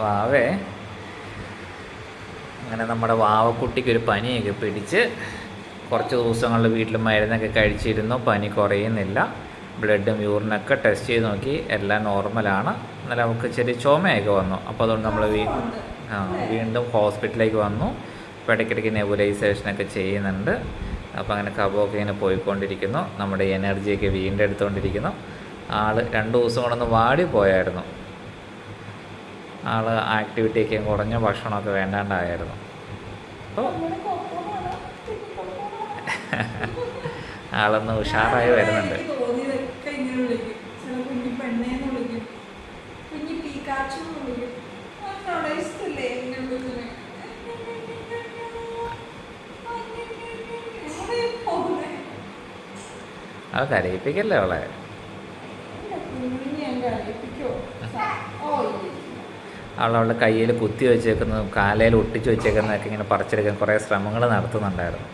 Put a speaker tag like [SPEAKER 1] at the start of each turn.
[SPEAKER 1] വാവേ അങ്ങനെ നമ്മുടെ വാവക്കുട്ടിക്കൊരു പനിയൊക്കെ പിടിച്ച് കുറച്ച് ദിവസങ്ങളിൽ വീട്ടിൽ മരുന്നൊക്കെ കഴിച്ചിരുന്നു. പനി കുറയുന്നില്ല. ബ്ലഡും യൂറിനൊക്കെ ടെസ്റ്റ് ചെയ്ത് നോക്കി, എല്ലാം നോർമലാണ്. എന്നാലും നമുക്ക് ചെറിയ ചുമയൊക്കെ വന്നു. അപ്പോൾ അതുകൊണ്ട് നമ്മൾ വീണ്ടും ഹോസ്പിറ്റലിലേക്ക് വന്നു. അപ്പോൾ ഇടയ്ക്കിടയ്ക്ക് നെബുലൈസേഷനൊക്കെ ചെയ്യുന്നുണ്ട്. അപ്പോൾ അങ്ങനെ കഫമൊക്കെ ഇങ്ങനെ പോയിക്കൊണ്ടിരിക്കുന്നു. നമ്മുടെ എനർജിയൊക്കെ വീണ്ടെടുത്തുകൊണ്ടിരിക്കുന്നു. ആൾ 2 ദിവസം കൊണ്ടൊന്ന് വാടിപ്പോയായിരുന്നു. ആൾ ആക്ടിവിറ്റിയൊക്കെ കുറഞ്ഞ ഭക്ഷണമൊക്കെ വേണ്ടാണ്ടായിരുന്നു. അപ്പോൾ ആളൊന്ന് ഉഷാറായി വരുന്നുണ്ട്. അത് കരയിപ്പിക്കല്ലേ അവളെ. അവളവളുടെ കയ്യിൽ കുത്തി വെച്ചേക്കുന്നതും കാലയിൽ ഒട്ടിച്ച് വെച്ചേക്കുന്നതൊക്കെ ഇങ്ങനെ പറിച്ചെടുക്കാൻ കുറേ ശ്രമങ്ങൾ നടത്തുന്നുണ്ടായിരുന്നു.